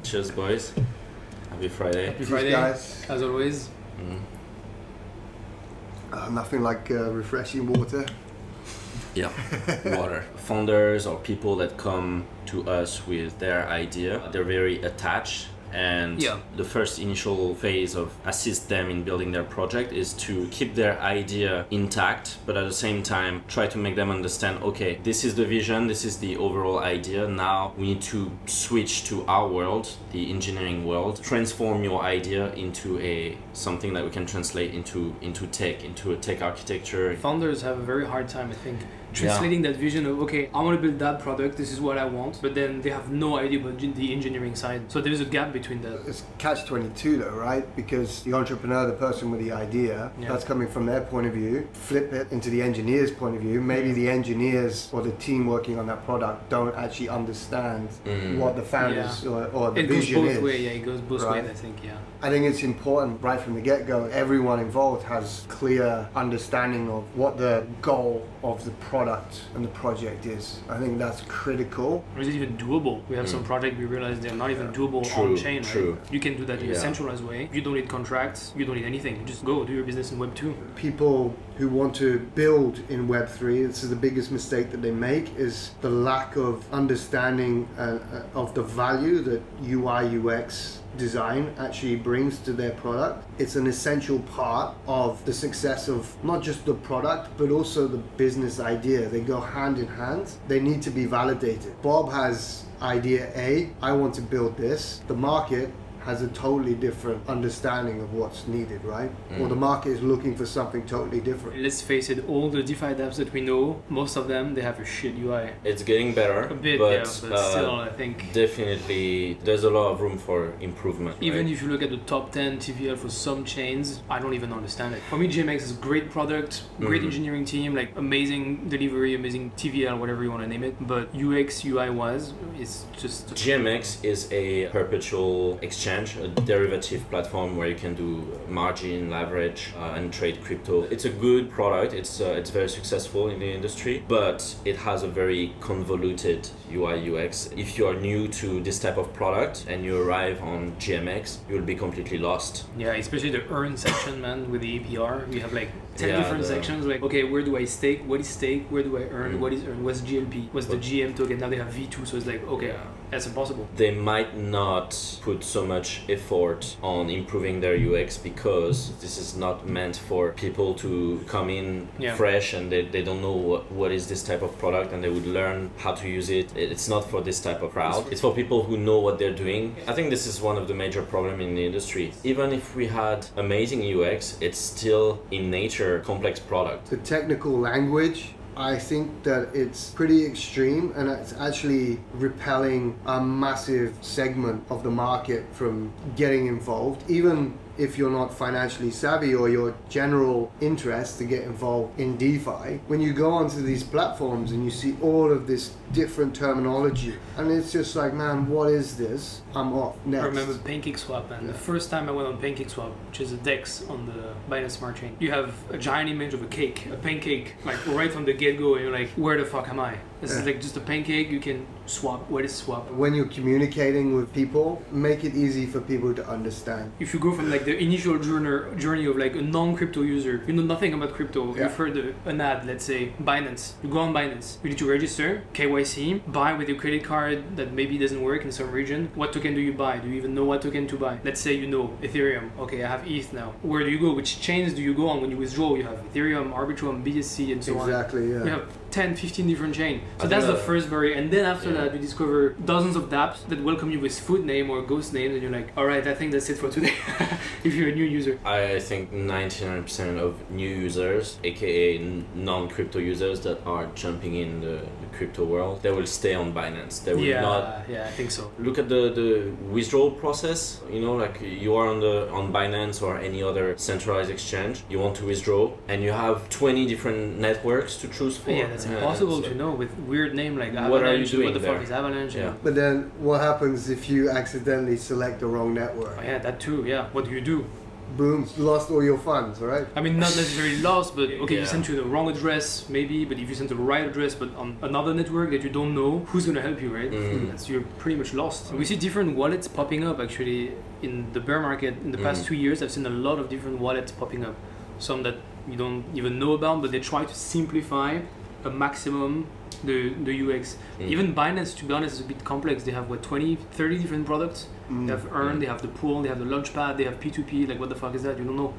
Cheers, boys. Happy Friday. Happy Friday, guys. as always. Nothing like refreshing water. Yeah, water. Founders or people that come to us with their idea, they're very attached. And the first initial phase of assist them in building their project is to keep their idea intact, but at the same time try to make them understand, okay, this is the vision, this is the overall idea. Now we need to switch to our world, the engineering world, transform your idea into something that we can translate into a tech architecture. Founders have a very hard time, I think, translating that vision of, okay, I want to build that product, this is what I want, but then they have no idea about the engineering side. So there's a gap between that. It's catch-22 though, right? Because the entrepreneur, the person with the idea, that's coming from their point of view, flip it into the engineer's point of view. Maybe the engineers or the team working on that product don't actually understand what the founders or the vision is. It goes both ways, I think, I think it's important right from the get-go, everyone involved has clear understanding of what the goal of the product and the project is. I think that's critical. Or is it even doable? We have some projects we realize they're not even doable on-chain. True. Right? You can do that in a centralized way. You don't need contracts, you don't need anything. You just go do your business in Web 2. People who want to build in Web3, this is the biggest mistake that they make, is the lack of understanding of the value that UI UX design actually brings to their product. It's an essential part of the success of not just the product but also the business idea. They go hand in hand. They need to be validated. Bob has idea A, I want to build this. The market has a totally different understanding of what's needed, right? Or the market is looking for something totally different. Let's face it, all the DeFi dApps that we know, most of them, they have a shit UI. It's getting better, a bit, but still, I think definitely there's a lot of room for improvement. Even if you look at the top 10 TVL for some chains, I don't even understand it. For me, GMX is a great product, great engineering team, like amazing delivery, amazing TVL, whatever you want to name it. But UX, UI wise, it's just... GMX is a perpetual exchange, a derivative platform where you can do margin, leverage, and trade crypto. It's a good product. It's very successful in the industry, but it has a very convoluted UI UX. If you are new to this type of product and you arrive on GMX, you'll be completely lost. Yeah, especially the earn section, man, with the APR. We have like 10 different sections, like, okay, where do I stake? What is stake? Where do I earn? What is earn? What's GLP? What's the GM token? Now they have V2, so it's like, okay, that's impossible. They might not put so much effort on improving their UX because this is not meant for people to come in fresh and they don't know what is this type of product and they would learn how to use it. It's not for this type of crowd. It's for people who know what they're doing. I think this is one of the major problems in the industry. Even if we had amazing UX, it's still in nature complex product. The technical language, I think that it's pretty extreme and it's actually repelling a massive segment of the market from getting involved. Even if you're not financially savvy or your general interest to get involved in DeFi, when you go onto these platforms and you see all of this different terminology and it's just like, man, what is this? I'm off. Next. I remember PancakeSwap, and the first time I went on PancakeSwap, which is a DEX on the Binance Smart Chain, you have a giant image of a pancake, like right from the get-go, and you're like, where the fuck am I? This is like just a pancake, you can swap. What is swap? When you're communicating with people, make it easy for people to understand. If you go from like the initial journey of like a non-crypto user, you know nothing about crypto, you've heard an ad, let's say Binance. You go on Binance, you need to register, KYC, buy with your credit card that maybe doesn't work in some region. What token do you buy? Do you even know what token to buy? Let's say you know Ethereum. Okay, I have ETH now. Where do you go? Which chains do you go on when you withdraw? You have Ethereum, Arbitrum, BSC, and so on. Exactly, yeah. You have 10, 15 different chains. So that's the first barrier. And then after that, you discover dozens of dApps that welcome you with food name or ghost names, and you're like, all right, I think that's it for today. If you're a new user. I think 99% of new users, aka non-crypto users that are jumping in the crypto world, they will stay on Binance. They will not. Yeah, I think so. Look at the withdrawal process. You know, like you are on Binance or any other centralized exchange. You want to withdraw, and you have 20 different networks to choose for. Yeah, that's impossible to know with weird name like Avalanche. What are you doing What the there? fuck is Avalanche? Yeah. But then what happens if you accidentally select the wrong network? Oh, yeah, that too. Yeah. What do you do? boom, lost all your funds, right? I mean, not necessarily lost, but okay, you sent to the wrong address, maybe, but if you send to the right address, but on another network that you don't know, who's going to help you, right? So you're pretty much lost. We see different wallets popping up, actually, in the bear market. In the past 2 years, I've seen a lot of different wallets popping up. Some that you don't even know about, but they try to simplify a maximum the UX. Even Binance, to be honest, is a bit complex. They have 20, 30 different products. They have Earn, they have the pool, they have the launchpad, they have P2P. Like, what the fuck is that? You don't know.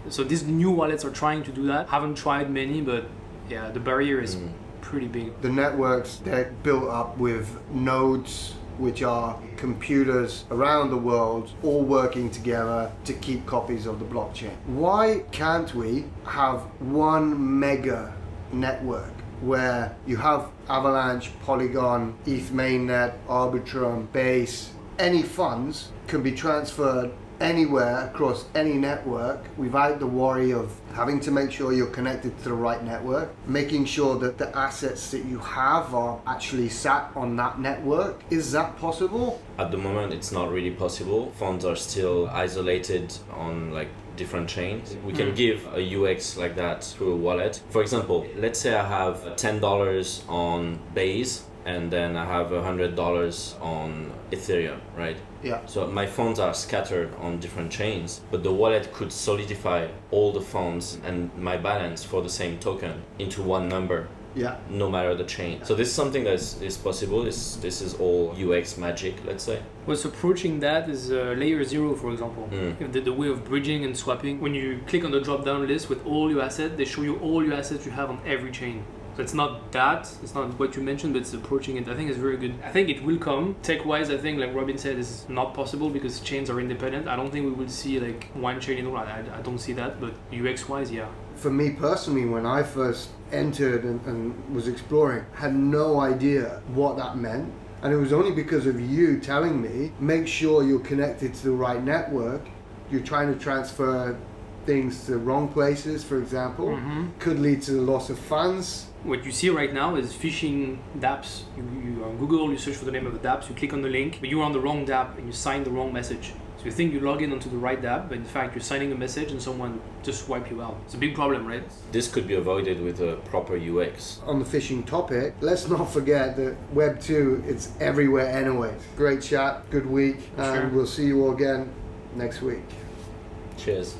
So these new wallets are trying to do that. Haven't tried many, but yeah, the barrier is pretty big. The networks, they're built up with nodes, which are computers around the world all working together to keep copies of the blockchain. Why can't we have one mega network where you have Avalanche, Polygon, ETH mainnet, Arbitrum, Base, any funds can be transferred anywhere across any network without the worry of having to make sure you're connected to the right network, making sure that the assets that you have are actually sat on that network. Is that possible? At the moment, it's not really possible. Funds are still isolated on different chains. We can give a UX like that through a wallet. For example, let's say I have $10 on Base and then I have $100 on Ethereum, right? Yeah. So my funds are scattered on different chains, but the wallet could solidify all the funds and my balance for the same token into one number. Yeah. No matter the chain. So this is something that is possible. This is all UX magic, let's say. What's approaching that is layer 0, for example. The way of bridging and swapping. When you click on the drop-down list with all your assets, they show you all your assets you have on every chain. So it's not that, it's not what you mentioned, but it's approaching it. I think it's very good. I think it will come. Tech-wise, I think, like Robin said, it's not possible because chains are independent. I don't think we will see one chain in all. I don't see that, but UX-wise, yeah. For me personally, when I first entered and was exploring, I had no idea what that meant. And it was only because of you telling me, make sure you're connected to the right network. You're trying to transfer things to the wrong places, for example, could lead to the loss of funds. What you see right now is phishing dApps. You on Google, you search for the name of the dApps, you click on the link, but you're on the wrong dApp and you sign the wrong message. So you think you log in onto the right dApp, but in fact you're signing a message and someone just wipe you out. It's a big problem, right? This could be avoided with a proper UX. On the phishing topic, let's not forget that Web 2, it's everywhere anyway. Great chat, good week, and we'll see you all again next week. Cheers.